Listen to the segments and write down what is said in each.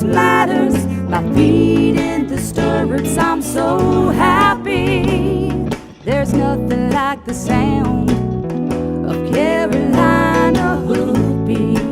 voice matters. My feet in the stirrups, I'm so happy. There's nothing like the sound of Carolina hoofbeat.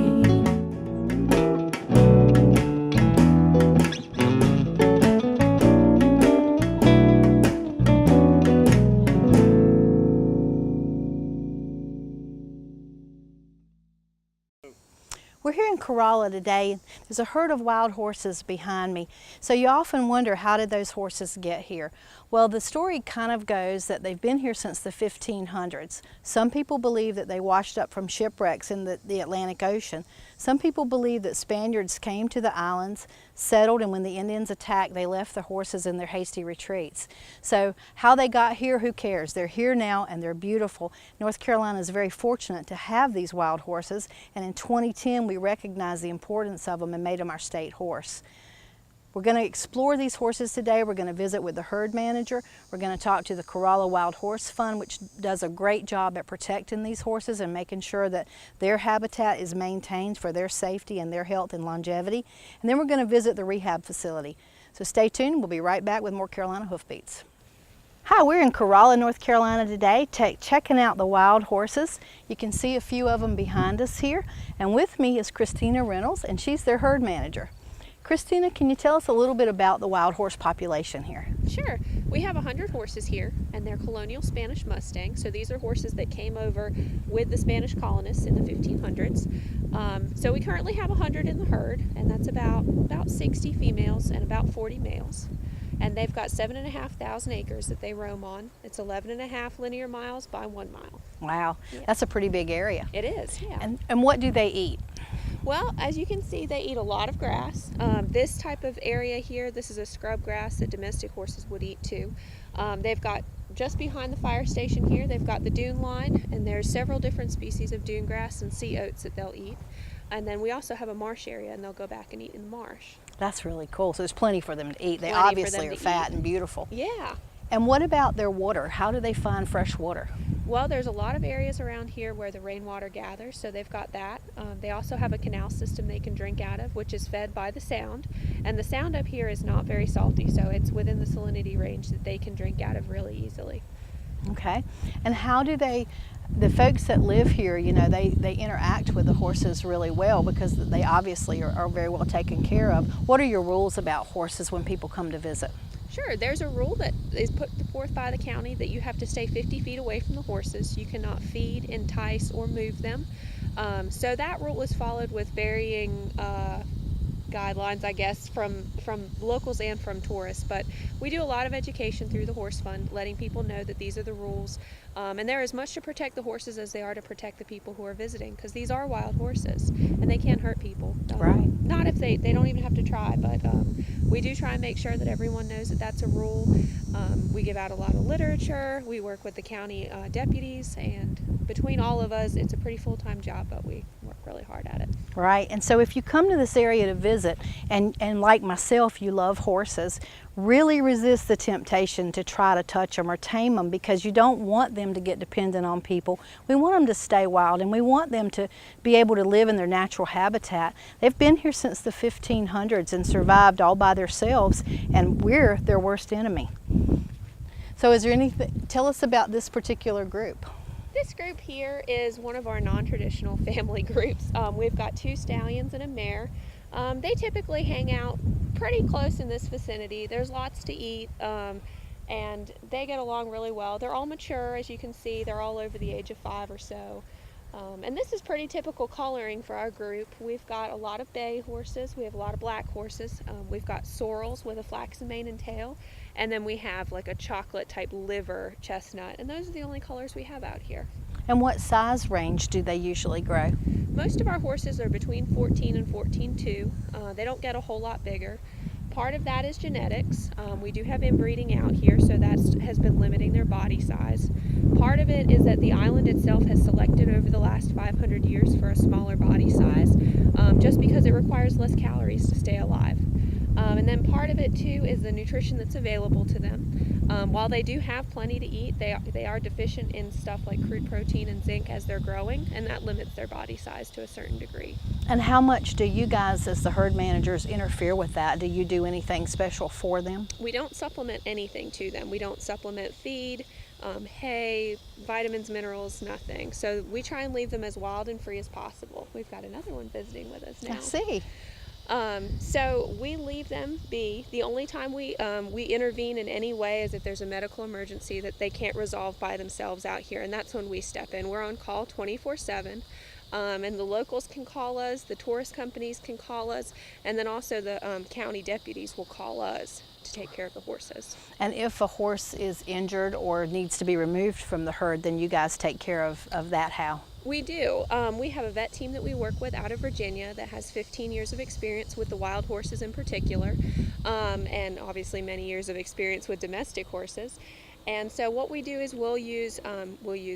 We're here in Corolla today. There's a herd of wild horses behind me. So you often wonder, how did those horses get here? Well, the story kind of goes that they've been here since the 1500s. Some people believe that they washed up from shipwrecks in the Atlantic Ocean. Some people believe that Spaniards came to the islands, settled, and when the Indians attacked, they left the horses in their hasty retreats. So how they got here, who cares? They're here now and they're beautiful. North Carolina is very fortunate to have these wild horses, and in 2010 we recognized the importance of them and made them our state horse. We're going to explore these horses today. We're going to visit with the herd manager. We're going to talk to the Corolla Wild Horse Fund, which does a great job at protecting these horses and making sure that their habitat is maintained for their safety and their health and longevity. And then we're going to visit the rehab facility. So stay tuned. We'll be right back with more Carolina Hoofbeats. Hi, we're in Corolla, North Carolina today, checking out the wild horses. You can see a few of them behind us here. And with me is Christina Reynolds, and she's their herd manager. Christina, can you tell us a little bit about the wild horse population here? Sure. We have 100 horses here, and they're Colonial Spanish Mustangs. So these are horses that came over with the Spanish colonists in the 1500s. So we currently have 100 in the herd, and that's about 60 females and about 40 males. And they've got 7,500 acres that they roam on. It's 11.5 linear miles by 1 mile. Wow, yeah. That's a pretty big area. It is, yeah. And what do they eat? Well, as you can see, they eat a lot of grass. This type of area here, this is a scrub grass that domestic horses would eat too. They've got, just behind the fire station here, they've got the dune line, and there's several different species of dune grass and sea oats that they'll eat. And then we also have a marsh area, and they'll go back and eat in the marsh. That's really cool. So there's plenty for them to eat. They Plenty obviously are fat and beautiful. Yeah. And what about their water? How do they find fresh water? Well, there's a lot of areas around here where the rainwater gathers, so they've got that. They also have a canal system they can drink out of, which is fed by the Sound. And the Sound up here is not very salty, so it's within the salinity range that they can drink out of really easily. Okay. And how do the folks that live here, you know, they interact with the horses really well because they obviously are very well taken care of. What are your rules about horses when people come to visit? Sure, there's a rule that is put forth by the county that you have to stay 50 feet away from the horses. You cannot feed, entice, or move them. So that rule is followed with varying guidelines, I guess, from locals and from tourists. But we do a lot of education through the Horse Fund, letting people know that these are the rules. And they're as much to protect the horses as they are to protect the people who are visiting, because these are wild horses and they can hurt people. Right. Not if they don't even have to try, but we do try and make sure that everyone knows that that's a rule. We give out a lot of literature. We work with the county deputies, and between all of us, it's a pretty full-time job, but we work really hard at it. Right. And so if you come to this area to visit, and like myself, you love horses, really resist the temptation to try to touch them or tame them, because you don't want them to get dependent on people. We want them to stay wild, and we want them to be able to live in their natural habitat. They've been here since the 1500s and survived all by themselves, and we're their worst enemy. So is there anything, tell us about this particular group. This group here is one of our non-traditional family groups. We've got 2 stallions and a mare. They typically hang out pretty close in this vicinity. There's lots to eat, and they get along really well. They're all mature, as you can see. They're all over the age of 5 or so. And this is pretty typical coloring for our group. We've got a lot of bay horses. We have a lot of black horses. We've got sorrels with a flaxen mane and tail. And then we have like a chocolate type liver chestnut. And those are the only colors we have out here. And what size range do they usually grow? Most of our horses are between 14 and 14.2. They don't get a whole lot bigger. Part of that is genetics. We do have inbreeding out here, so that has been limiting their body size. Part of it is that the island itself has selected over the last 500 years for a smaller body size, just because it requires less calories to stay alive. And then part of it too is the nutrition that's available to them. While they do have plenty to eat, they are deficient in stuff like crude protein and zinc as they're growing, and that limits their body size to a certain degree. And how much do you guys as the herd managers interfere with that? Do you do anything special for them? We don't supplement anything to them. We don't supplement feed, hay, vitamins, minerals, nothing. So we try and leave them as wild and free as possible. We've got another one visiting with us now. I see. So we leave them be. The only time we intervene in any way is if there's a medical emergency that they can't resolve by themselves out here, and that's when we step in. We're on call 24/7. And the locals can call us, the tourist companies can call us, and then also the county deputies will call us to take care of the horses. And if a horse is injured or needs to be removed from the herd, then you guys take care of that how? We do. We have a vet team that we work with out of Virginia that has 15 years of experience with the wild horses in particular, and obviously many years of experience with domestic horses. And so what we do is we'll use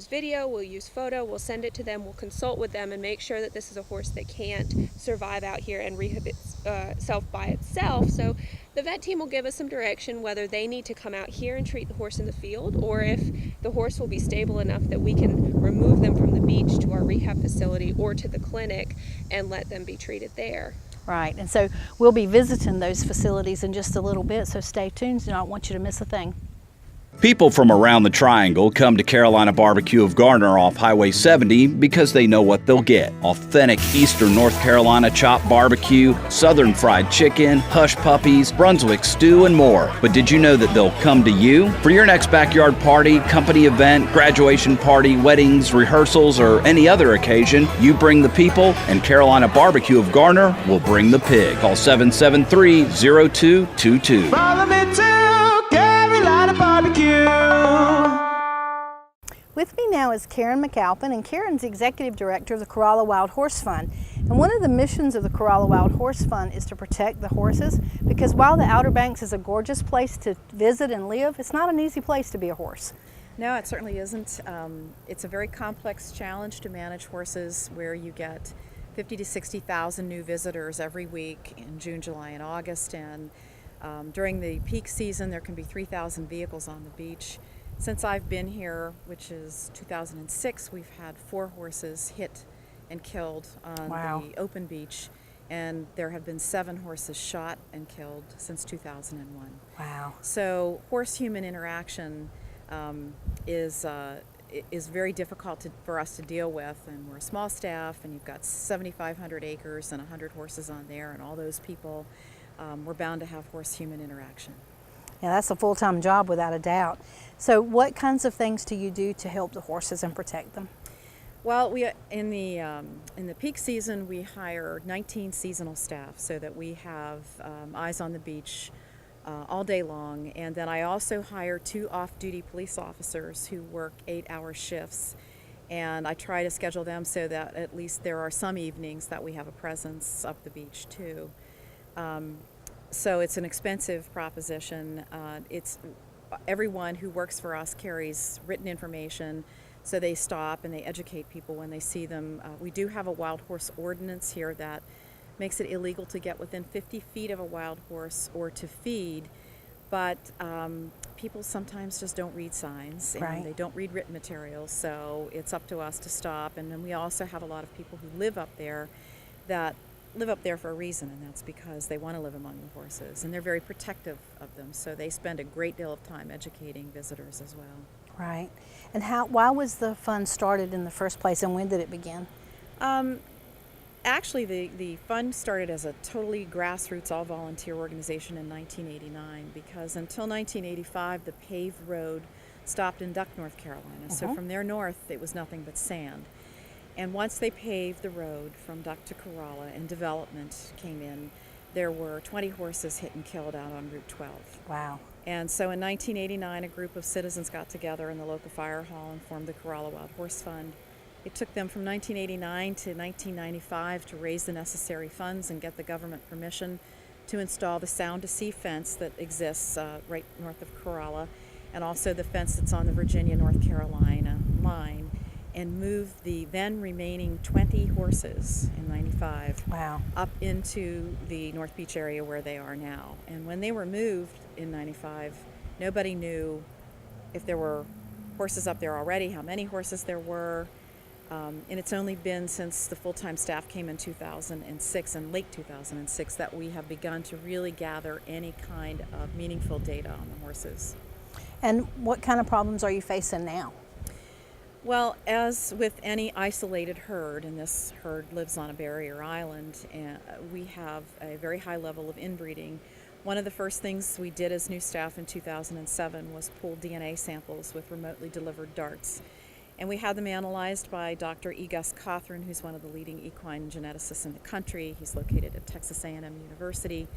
video, we'll use photo, we'll send it to them, we'll consult with them and make sure that this is a horse that can't survive out here and rehab itself by itself. So the vet team will give us some direction whether they need to come out here and treat the horse in the field, or if the horse will be stable enough that we can remove them from the beach to our rehab facility or to the clinic and let them be treated there. Right, and so we'll be visiting those facilities in just a little bit, so stay tuned. I don't want you to miss a thing. People from around the Triangle come to Carolina Barbecue of Garner off Highway 70 because they know what they'll get. Authentic Eastern North Carolina chopped barbecue, Southern fried chicken, hush puppies, Brunswick stew, and more. But did you know that they'll come to you? For your next backyard party, company event, graduation party, weddings, rehearsals, or any other occasion, you bring the people, and Carolina Barbecue of Garner will bring the pig. Call 773-0222. Follow me to Carolina Barbecue. With me now is Karen McAlpin, and Karen's the Executive Director of the Corolla Wild Horse Fund. And one of the missions of the Corolla Wild Horse Fund is to protect the horses, because while the Outerbanks is a gorgeous place to visit and live, it's not an easy place to be a horse. No, it certainly isn't. It's a very complex challenge to manage horses, where you get 50 to 60,000 new visitors every week in June, July, and August. And during the peak season, there can be 3,000 vehicles on the beach. Since I've been here, which is 2006, we've had 4 horses hit and killed on the open beach, and there have been 7 horses shot and killed since 2001. Wow. So horse-human interaction is very difficult for us to deal with, and we're a small staff, and you've got 7,500 acres and 100 horses on there, and all those people, we're bound to have horse-human interaction. Yeah, that's a full-time job without a doubt. So what kinds of things do you do to help the horses and protect them? Well, in the peak season, we hire 19 seasonal staff so that we have eyes on the beach all day long. And then I also hire 2 off-duty police officers who work 8-hour shifts. And I try to schedule them so that at least there are some evenings that we have a presence up the beach too. So it's an expensive proposition. Everyone who works for us carries written information, so they stop and they educate people when they see them. We do have a wild horse ordinance here that makes it illegal to get within 50 feet of a wild horse or to feed, but people sometimes just don't read signs, and they don't read written materials, so it's up to us to stop. And then we also have a lot of people who live up there for a reason, and that's because they want to live among the horses, and they're very protective of them, so they spend a great deal of time educating visitors as well. Right. And why was the fund started in the first place, and when did it begin? Actually, the fund started as a totally grassroots, all-volunteer organization in 1989, because until 1985, the paved road stopped in Duck, North Carolina. So from there north, it was nothing but sand. And once they paved the road from Duck to Corolla and development came in, there were 20 horses hit and killed out on Route 12. Wow. And so in 1989, a group of citizens got together in the local fire hall and formed the Corolla Wild Horse Fund. It took them from 1989 to 1995 to raise the necessary funds and get the government permission to install the sound asleep fence that exists right north of Corolla, and also the fence that's on the Virginia-North Carolina line. and moved the then remaining 20 horses in 95 Wow. up into the North Beach area where they are now. And when they were moved in 95, nobody knew if there were horses up there already, how many horses there were. And it's only been since the full-time staff came in 2006, in late 2006, that we have begun to really gather any kind of meaningful data on the horses. And what kind of problems are you facing now? Well, as with any isolated herd, and this herd lives on a barrier island, and we have a very high level of inbreeding. One of the first things we did as new staff in 2007 was pull DNA samples with remotely delivered darts. And we had them analyzed by Dr. E. Gus Cothran, who's one of the leading equine geneticists in the country. He's located at Texas A&M University.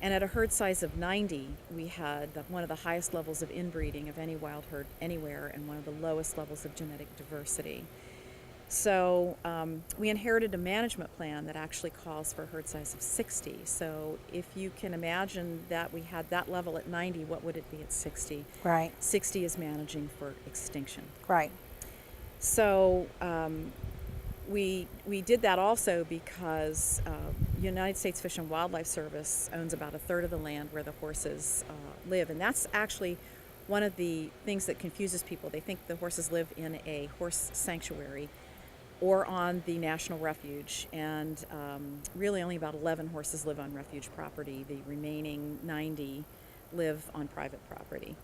And at a herd size of 90, we had one of the highest levels of inbreeding of any wild herd anywhere and one of the lowest levels of genetic diversity. So we inherited a management plan that actually calls for a herd size of 60. So if you can imagine that we had that level at 90, what would it be at 60? Right. 60 is managing for extinction. Right. So we did that also because United States Fish and Wildlife Service owns about a third of the land where the horses live, and that's actually one of the things that confuses people. They think the horses live in a horse sanctuary or on the national refuge, and really only about 11 horses live on refuge property. The remaining 90 live on private property.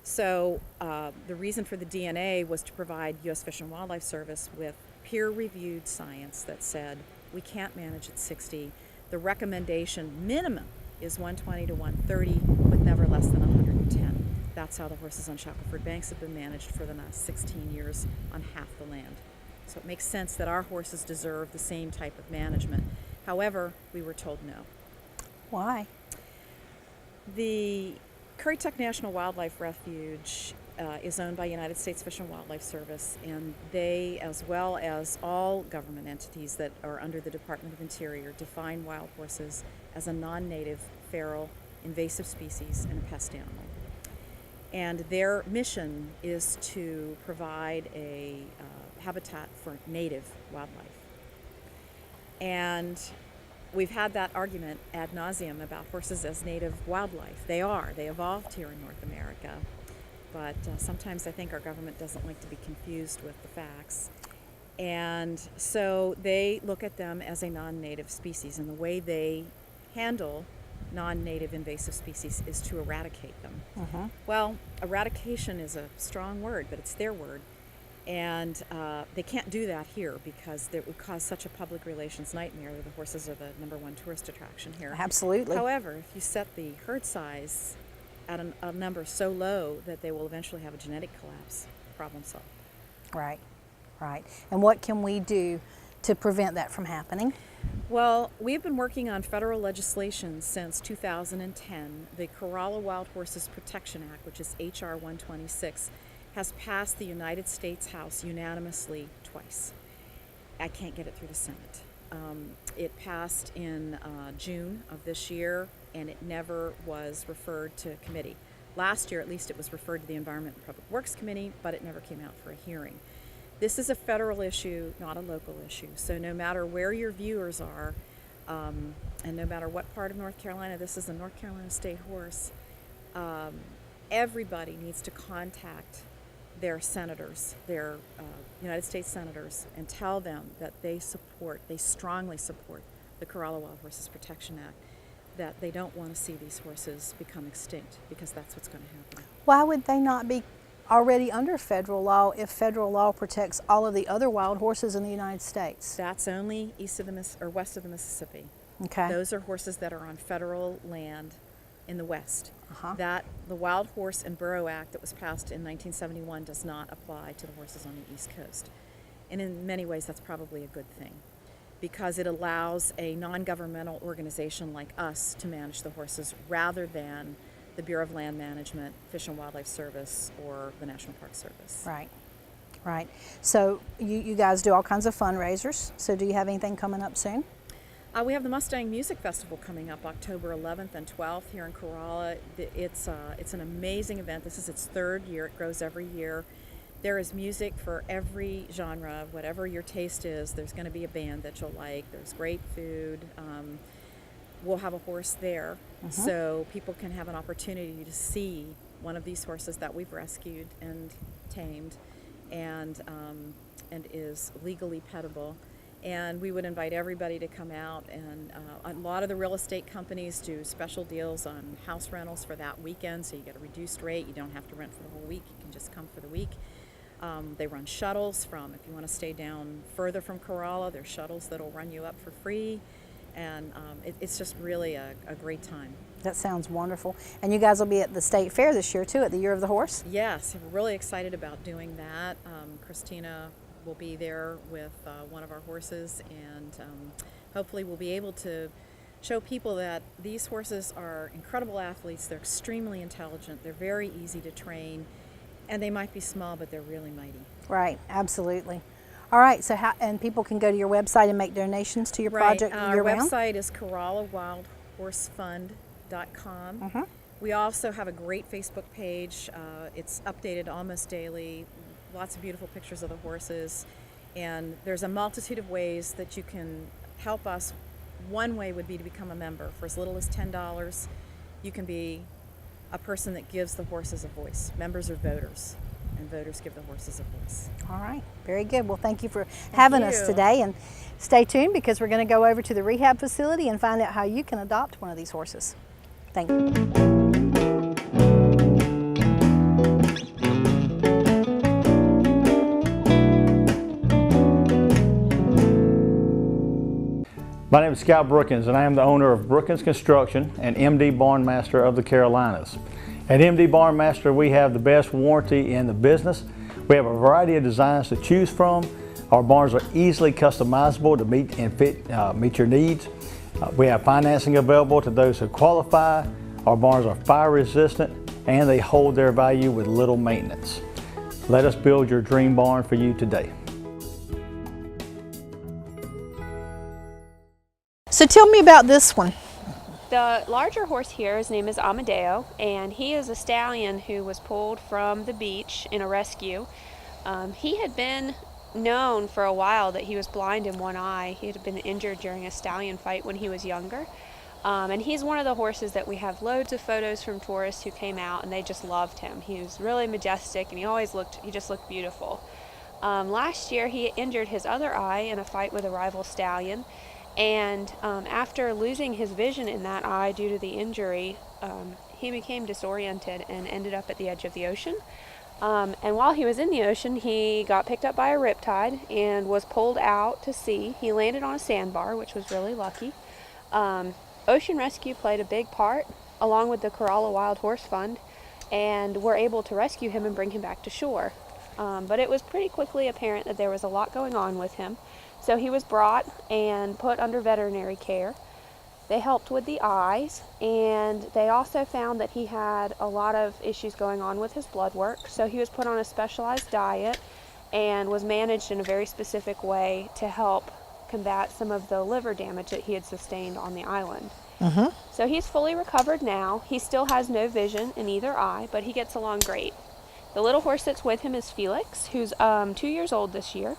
So the reason for the DNA was to provide U.S. Fish and Wildlife Service with peer-reviewed science that said we can't manage at 60. The recommendation minimum is 120 to 130, with never less than 110. That's how the horses on Shackelford Banks have been managed for the last 16 years on half the land. So it makes sense that our horses deserve the same type of management. However, we were told no. Why? The Currituck National Wildlife Refuge is owned by United States Fish and Wildlife Service, and they, as well as all government entities that are under the Department of Interior, define wild horses as a non-native, feral, invasive species and a pest animal. And their mission is to provide a habitat for native wildlife. And we've had that argument ad nauseum about horses as native wildlife. They are. They evolved here in North America. But sometimes I think our government doesn't like to be confused with the facts. And so they look at them as a non-native species, and the way they handle non-native invasive species is to eradicate them. Well, eradication is a strong word, but it's their word. And they can't do that here because it would cause such a public relations nightmare. The horses are the #1 tourist attraction here. Absolutely. However, if you set the herd size at a number so low that they will eventually have a genetic collapse, problem solved. Right. Right. And what can we do to prevent that from happening? Well, we've been working on federal legislation since 2010. The Corolla Wild Horses Protection Act, which is H.R. 126, has passed the United States House unanimously twice. I can't get it through the Senate. It passed in June of this year, and it never was referred to committee. Last year, at least, it was referred to the Environment and Public Works Committee, but it never came out for a hearing. This is a federal issue, not a local issue. So no matter where your viewers are, and no matter what part of North Carolina, this is a North Carolina state horse, everybody needs to contact their senators, their United States senators, and tell them that they strongly support the Corolla Wild Horses Protection Act, that they don't want to see these horses become extinct, because that's what's going to happen. Why would they not be already under federal law if federal law protects all of the other wild horses in the United States? That's only east of the west of the Mississippi. Okay. Those are horses that are on federal land in the West. Uh-huh. The Wild Horse and Burro Act that was passed in 1971 does not apply to the horses on the East Coast. And in many ways, that's probably a good thing, because it allows a non-governmental organization like us to manage the horses rather than the Bureau of Land Management, Fish and Wildlife Service, or the National Park Service. Right. Right. So you guys do all kinds of fundraisers. So do you have anything coming up soon? We have the Mustang Music Festival coming up October 11th and 12th here in Corolla. It's an amazing event. This is its third year. It grows every year. There is music for every genre. Whatever your taste is, there's going to be a band that you'll like. There's great food. We'll have a horse there, so people can have an opportunity to see one of these horses that we've rescued and tamed, and is legally pettable. And we would invite everybody to come out, and a lot of the real estate companies do special deals on house rentals for that weekend, so you get a reduced rate. You don't have to rent for the whole week. You can just come for the week. They run shuttles from, if you want to stay down further from Corolla, there's shuttles that'll run you up for free. And it's just really a great time. That sounds wonderful. And you guys will be at the state fair this year too, at the Year of the Horse? Yes, we're really excited about doing that. Christina will be there with one of our horses, and hopefully we'll be able to show people that these horses are incredible athletes. They're extremely intelligent. They're very easy to train, and they might be small, but they're really mighty. Right, absolutely. All right, so and people can go to your website and make donations to your project year-round? Our website is CorollaWildHorseFund.com. We also have a great Facebook page. It's updated almost daily. Lots of beautiful pictures of the horses. And there's a multitude of ways that you can help us. One way would be to become a member. For as little as $10, you can be a person that gives the horses a voice. Members are voters, and voters give the horses a voice. All right, very good. Well, thank you for having us today, and stay tuned because we're going to go over to the rehab facility and find out how you can adopt one of these horses. Thank you. My name is Scott Brookins, and I am the owner of Brookins Construction and MD Barn Master of the Carolinas. At MD Barn Master, we have the best warranty in the business. We have a variety of designs to choose from. Our barns are easily customizable to meet your needs. We have financing available to those who qualify. Our barns are fire resistant, and they hold their value with little maintenance. Let us build your dream barn for you today. So tell me about this one. The larger horse here, his name is Amadeo, and he is a stallion who was pulled from the beach in a rescue. He had been known for a while that he was blind in one eye. He had been injured during a stallion fight when he was younger. And he's one of the horses that we have loads of photos from tourists who came out and they just loved him. He was really majestic, and he just looked beautiful. Last year he injured his other eye in a fight with a rival stallion. And after losing his vision in that eye due to the injury, he became disoriented and ended up at the edge of the ocean. And while he was in the ocean, he got picked up by a riptide and was pulled out to sea. He landed on a sandbar, which was really lucky. Ocean Rescue played a big part, along with the Corolla Wild Horse Fund, and were able to rescue him and bring him back to shore. But it was pretty quickly apparent that there was a lot going on with him. So he was brought and put under veterinary care. They helped with the eyes, and they also found that he had a lot of issues going on with his blood work. So he was put on a specialized diet and was managed in a very specific way to help combat some of the liver damage that he had sustained on the island. So he's fully recovered now. He still has no vision in either eye, but he gets along great. The little horse that's with him is Felix, who's 2 years old this year.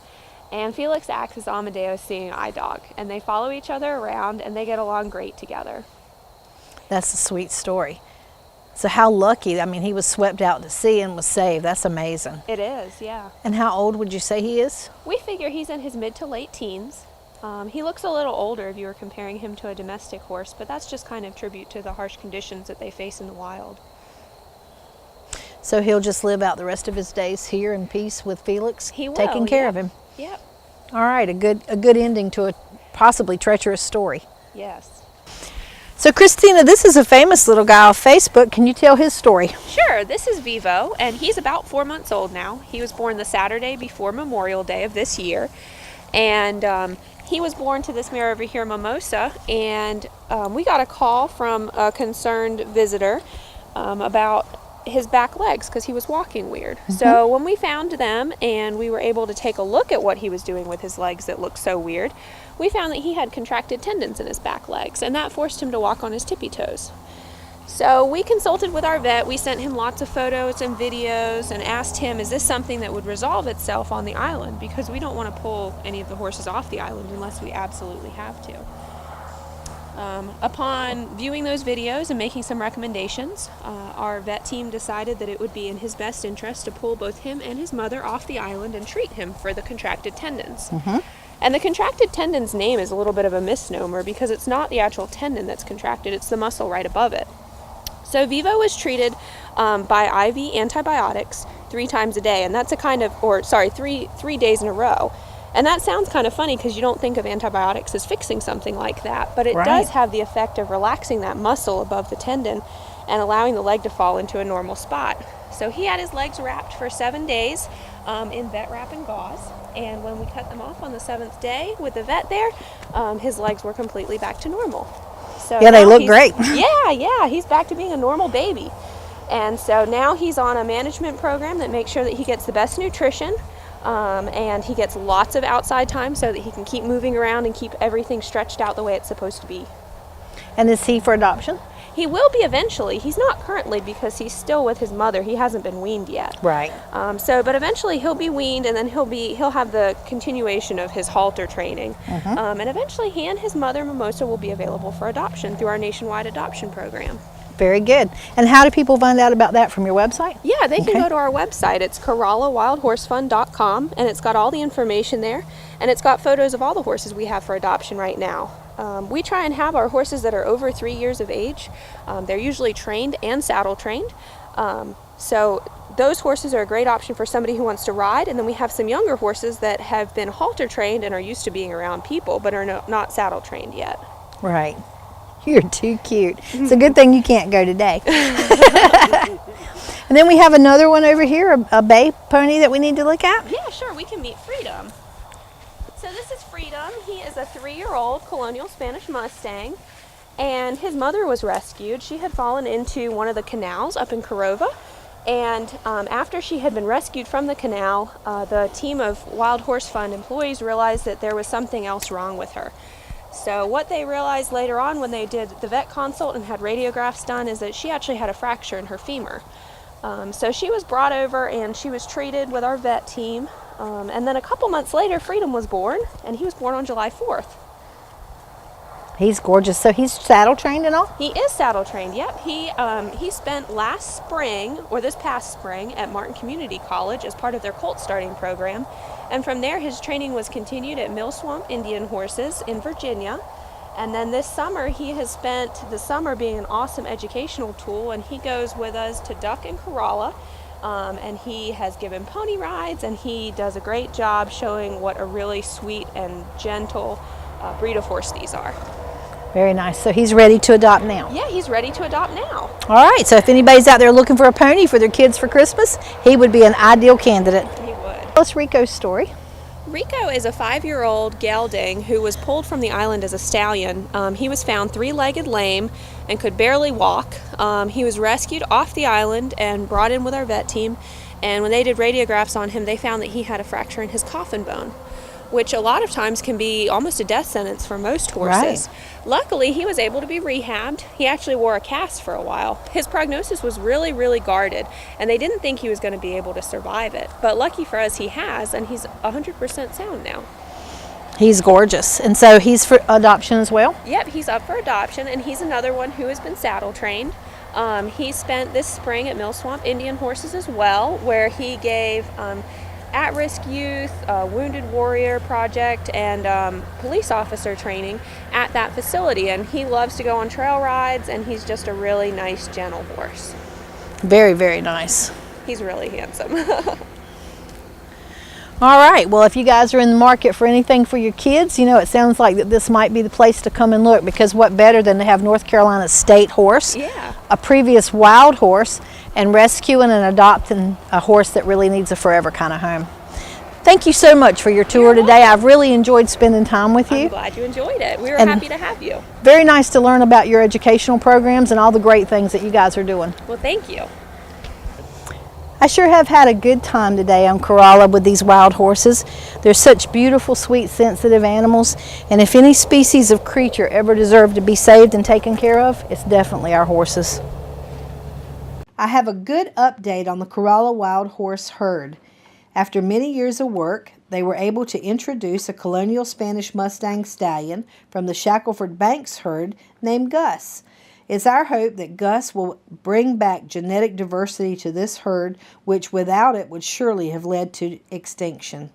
And Felix acts as Amadeo's seeing eye dog, and they follow each other around and they get along great together. That's a sweet story. So how lucky, I mean, he was swept out to sea and was saved. That's amazing. It is, yeah. And how old would you say he is? We figure he's in his mid to late teens. He looks a little older if you were comparing him to a domestic horse, but that's just kind of tribute to the harsh conditions that they face in the wild. So he'll just live out the rest of his days here in peace with Felix, He will, taking care of him. Yep. All right, a good ending to a possibly treacherous story. Yes. So Christina, this is a famous little guy off Facebook. Can you tell his story? Sure, this is Vivo, and he's about 4 months old now. He was born the Saturday before Memorial Day of this year, and he was born to this mare over here, Mimosa, and we got a call from a concerned visitor about his back legs because he was walking weird. So when we found them and we were able to take a look at what he was doing with his legs that looked so weird, we found that he had contracted tendons in his back legs, and that forced him to walk on his tippy toes. So we consulted with our vet. We sent him lots of photos and videos and asked him, is this something that would resolve itself on the island? Because we don't want to pull any of the horses off the island unless we absolutely have to. Upon viewing those videos and making some recommendations, our vet team decided that it would be in his best interest to pull both him and his mother off the island and treat him for the contracted tendons. And the contracted tendon's name is a little bit of a misnomer because it's not the actual tendon that's contracted, it's the muscle right above it. So Vivo was treated by IV antibiotics 3 times a day, and that's a kind of, or sorry, three days in a row. And that sounds kind of funny because you don't think of antibiotics as fixing something like that, but it does have the effect of relaxing that muscle above the tendon and allowing the leg to fall into a normal spot. So he had his legs wrapped for 7 days in vet wrap and gauze, and when we cut them off on the 7th day with the vet there, his legs were completely back to normal. So yeah, they look great. Yeah, he's back to being a normal baby. And so now he's on a management program that makes sure that he gets the best nutrition, and he gets lots of outside time so that he can keep moving around and keep everything stretched out the way it's supposed to be. And is he for adoption? He will be eventually. He's not currently because he's still with his mother. He hasn't been weaned yet. Right. But eventually he'll be weaned, and then he'll have the continuation of his halter training. And eventually he and his mother Mimosa will be available for adoption through our nationwide adoption program. Very good. And how do people find out about that, from your website? Yeah, they can go to our website. It's CorollaWildHorseFund.com, and it's got all the information there, and it's got photos of all the horses we have for adoption right now. We try and have our horses that are over 3 years of age. They're usually trained and saddle trained. So those horses are a great option for somebody who wants to ride, and then we have some younger horses that have been halter trained and are used to being around people but are not saddle trained yet. Right. You're too cute. It's a good thing you can't go today. And then we have another one over here, a bay pony that we need to look at. Yeah, sure. We can meet Freedom. So this is Freedom. He is a 3-year-old Colonial Spanish Mustang, and his mother was rescued. She had fallen into one of the canals up in Corolla, and after she had been rescued from the canal, the team of Wild Horse Fund employees realized that there was something else wrong with her. So what they realized later on when they did the vet consult and had radiographs done is that she actually had a fracture in her femur. So she was brought over and she was treated with our vet team. And then a couple months later, Freedom was born, and he was born on July 4th. He's gorgeous. So he's saddle trained and all? He is saddle trained, yep. He spent last spring, or this past spring, at Martin Community College as part of their colt starting program. And from there, his training was continued at Mill Swamp Indian Horses in Virginia. And then this summer, he has spent the summer being an awesome educational tool, and he goes with us to Duck and Corolla. And he has given pony rides, and he does a great job showing what a really sweet and gentle breed of horse these are. Very nice. So he's ready to adopt now? Yeah, he's ready to adopt now. All right. So if anybody's out there looking for a pony for their kids for Christmas, he would be an ideal candidate. He would. Tell us Rico's story. Rico is a 5-year-old gelding who was pulled from the island as a stallion. He was found 3-legged lame and could barely walk. He was rescued off the island and brought in with our vet team. And when they did radiographs on him, they found that he had a fracture in his coffin bone, which a lot of times can be almost a death sentence for most horses. Right. Luckily, he was able to be rehabbed. He actually wore a cast for a while. His prognosis was really, really guarded, and they didn't think he was going to be able to survive it. But lucky for us, he has, and he's 100% sound now. He's gorgeous. And so he's for adoption as well? Yep, he's up for adoption, and he's another one who has been saddle trained. He spent this spring at Mill Swamp Indian Horses as well, where he gave at-risk youth, wounded warrior project, and police officer training at that facility. And he loves to go on trail rides, and he's just a really nice, gentle horse. Very, very nice. He's really handsome. All right. Well, if you guys are in the market for anything for your kids, you know, it sounds like that this might be the place to come and look, because what better than to have North Carolina's state horse, Yeah. a previous wild horse, and rescuing and adopting a horse that really needs a forever kind of home. Thank you so much for your tour today. I've really enjoyed spending time with you. I'm glad you enjoyed it. We were And happy to have you. Very nice to learn about your educational programs and all the great things that you guys are doing. Well, thank you. I sure have had a good time today on Corolla with these wild horses. They're such beautiful, sweet, sensitive animals, and if any species of creature ever deserve to be saved and taken care of, it's definitely our horses. I have a good update on the Corolla wild horse herd. After many years of work, they were able to introduce a Colonial Spanish Mustang stallion from the Shackelford Banks herd named Gus. It's our hope that Gus will bring back genetic diversity to this herd, which without it would surely have led to extinction.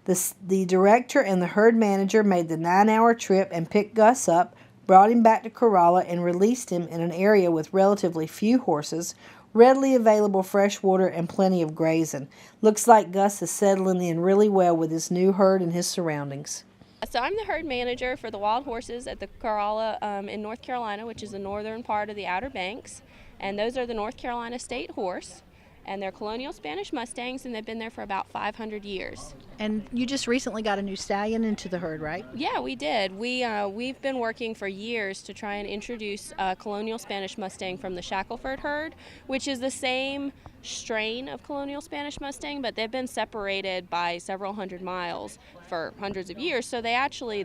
The director and the herd manager made the 9-hour trip and picked Gus up, brought him back to Corolla, and released him in an area with relatively few horses, readily available fresh water, and plenty of grazing. Looks like Gus is settling in really well with his new herd and his surroundings. So I'm the herd manager for the wild horses at the Corolla in North Carolina, which is the northern part of the Outer Banks. And those are the North Carolina State Horse. And they're Colonial Spanish Mustangs, and they've been there for about 500 years. And you just recently got a new stallion into the herd, right? Yeah, we did. We've been working for years to try and introduce a Colonial Spanish Mustang from the Shackelford herd, which is the same strain of Colonial Spanish Mustang, but they've been separated by several hundred miles for hundreds of years. So the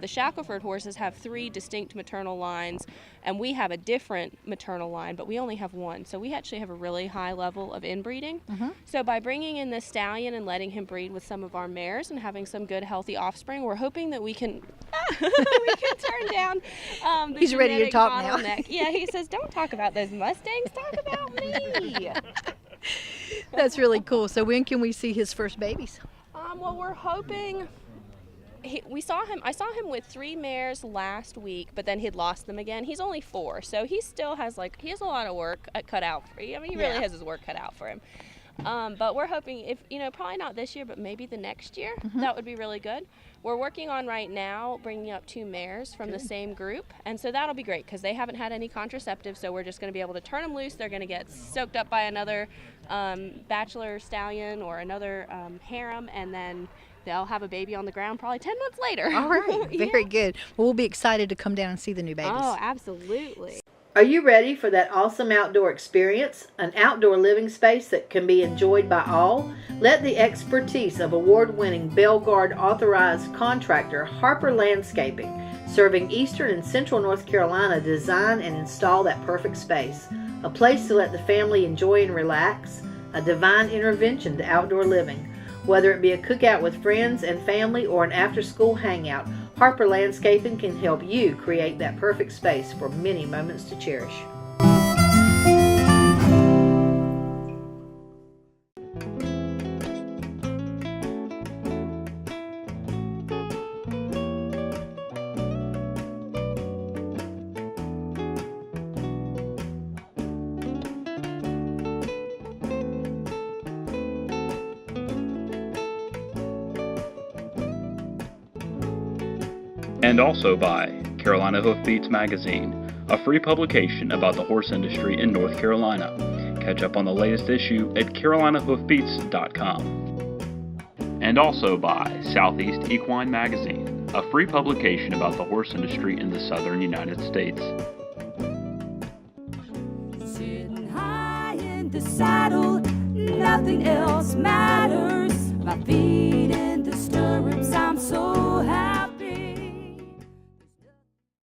Shackelford horses have 3 distinct maternal lines, and we have a different maternal line, but we only have one. So we actually have a really high level of inbreeding. So by bringing in this stallion and letting him breed with some of our mares and having some good healthy offspring, we're hoping that we can turn down the He's ready to talk now. bottleneck. Yeah, he says, don't talk about those Mustangs, talk about me. That's really cool. So when can we see his first babies? Well, we're hoping. I saw him with 3 mares last week, but then he'd lost them again. He's only 4, so he still has a lot of work cut out for him. I mean, he really has his work cut out for him. But we're hoping, probably not this year, but maybe the next year. That would be really good. We're working on right now bringing up 2 mares from the same group, and so that'll be great because they haven't had any contraceptives, so we're just going to be able to turn them loose. They're going to get soaked up by another bachelor stallion or another harem, and then they'll have a baby on the ground probably 10 months later. All right, very good. Well, we'll be excited to come down and see the new babies. Oh, absolutely. Are you ready for that awesome outdoor experience? An outdoor living space that can be enjoyed by all? Let the expertise of award-winning Belgard authorized contractor Harper Landscaping, serving eastern and central North Carolina, design and install that perfect space. A place to let the family enjoy and relax, a divine intervention to outdoor living. Whether it be a cookout with friends and family or an after-school hangout, Harper Landscaping can help you create that perfect space for many moments to cherish. And also by Carolina Hoofbeats Magazine, a free publication about the horse industry in North Carolina. Catch up on the latest issue at carolinahoofbeats.com. And also by Southeast Equine Magazine, a free publication about the horse industry in the southern United States. Sitting high in the saddle, nothing else matters. My feet in the stirrups, I'm so